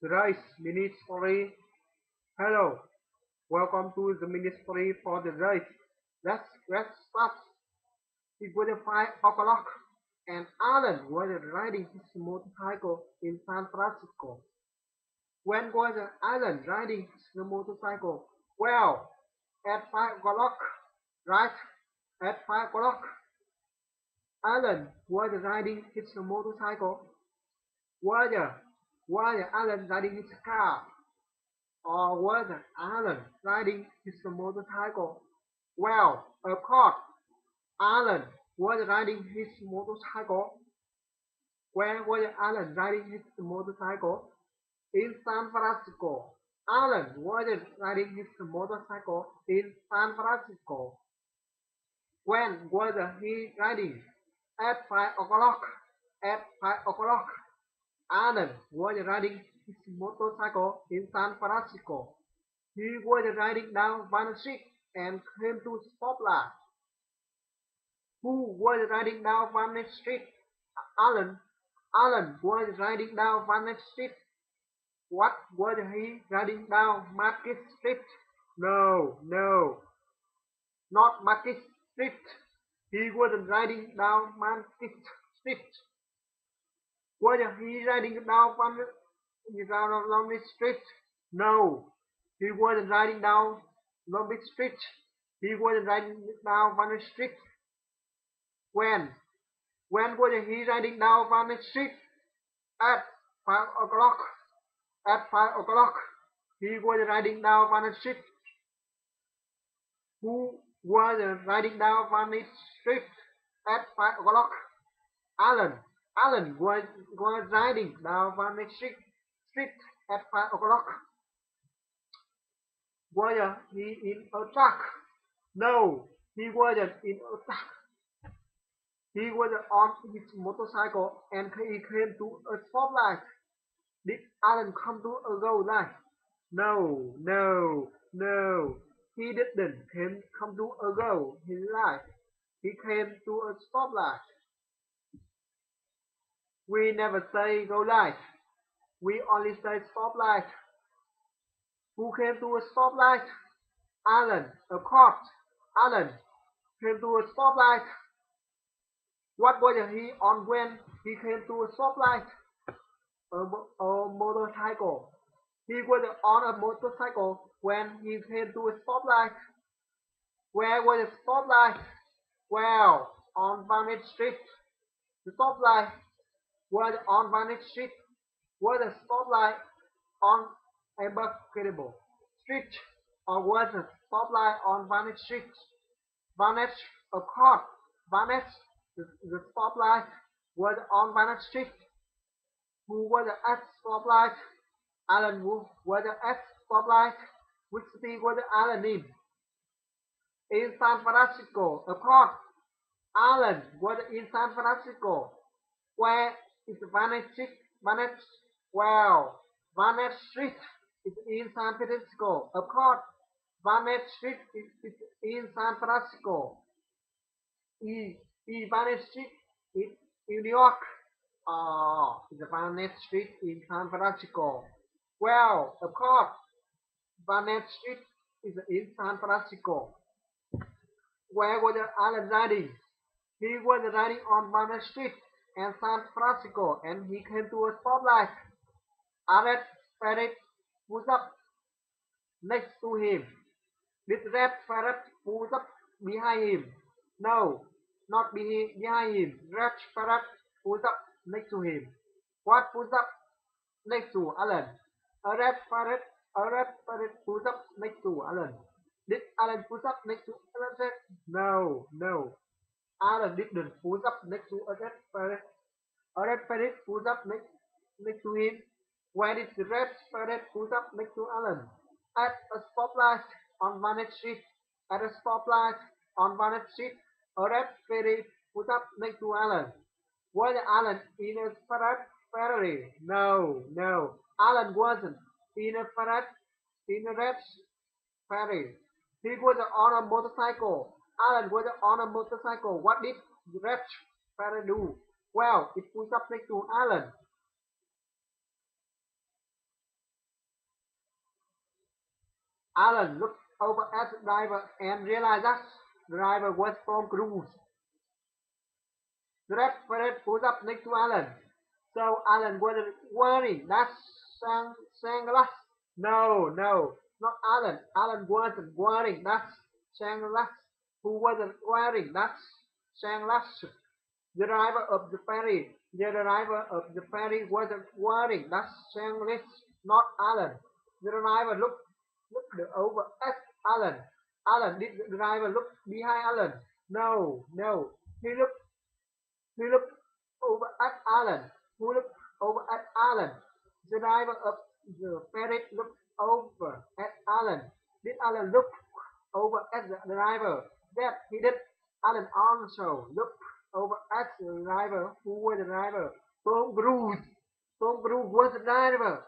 Rice Ministory. Hello, welcome to the Ministry for the Rice. Let's start. It was 5 o'clock, and Alan was riding his motorcycle in San Francisco. When was Alan riding his motorcycle? Well, at 5 o'clock, right? At 5 o'clock, Alan was riding his motorcycle. Was was Alan riding his car? Or was Alan riding his motorcycle? Well, of course, Alan was riding his motorcycle. Where was Alan riding his motorcycle? In San Francisco. Alan was riding his motorcycle in San Francisco. When was he riding? At 5 o'clock. At 5 o'clock. Alan was riding his motorcycle in San Francisco. He was riding down One Street and came to stoplight. Who was riding down One Street? Alan. Alan was riding down One Street. What was he riding down Market Street? No, not Market Street. He wasn't riding down Market Street. Was he riding down Lonely Street? No, he wasn't riding down Lonely Street. He wasn't riding down One Street. When? When was he riding down One Street? At 5 o'clock. At 5 o'clock. He was riding down One Street. Who was riding down One Street at 5 o'clock? Alan. Alan was riding down One Street at 5 o'clock. Was he in a truck? No, he wasn't in a truck. He was on his motorcycle and he came to a stoplight. Did Alan come to a red light? No. He didn't come to a red light. He came to a stoplight. We never say red light. We only say stoplight. Who came to a stoplight? Alan, of course. Alan came to a stoplight. What was he on when he came to a stoplight? A motorcycle. He was on a motorcycle when he came to a stoplight. Where was the stoplight? Well, on Vantage Street. The stoplight was on Vantage Street. Was the stoplight on Embarcadable Street? Or was the stoplight on Vantage Street? Vantage, of course. Vantage, the stoplight was on Vantage Street. Who was at stoplight? Alan Wolf was at stoplight. Which city was Alan in? In San Francisco, of course. Alan was in San Francisco. Where is Vantage Street? Vantage, well, Vantage Street is in San Francisco. Of course, Vantage Street is in San Francisco. Vantage Street is in New York. Is Vantage Street in San Francisco. Well, of course, Vantage Street is in San Francisco. Where was Alan riding? He was riding on Vantage Street and San Francisco, and he came to a stoplight. Red ferret pulled up next to him. Did red ferret pull up behind him? No, not behind him. Red ferret pulled up next to him. What pulled up next to Alan? A red ferret. A red ferret pulled up next to Alan. Did Alan pull up next to Alan? No. Alan didn't pull up next to a red ferret. A red ferret pulled up next to him. Where did the red ferret pull up next to Alan? At a stoplight on Vantage Street. At a stoplight on Vantage Street, a red ferret pulled up next to Alan. Was Alan in a Ferrari? No. Alan wasn't in a red Ferrari. He was on a motorcycle. Alan was on a motorcycle. What did the red Ferrari do? Well, it pulled up next to Alan. Alan looked over at the driver and realized that the driver was Tom Cruise. The red parrot was up next to Alan, so Alan wasn't wearing that sunglasses. No, no, not Alan. Alan wasn't wearing that sunglasses. Who wasn't wearing that sunglasses? The driver of the ferry wasn't wearing that sunglasses, not Alan. The driver looked over at Alan. Alan, did the driver look behind Alan? No, no. He looked he looked over at Alan. Who looked over at Alan? The driver of the ferry looked over at Alan. Did Alan look over at the driver? Yes, he did. Alan also looked over at the driver. Who was the driver? Tom Cruise. Tom Cruise was the driver.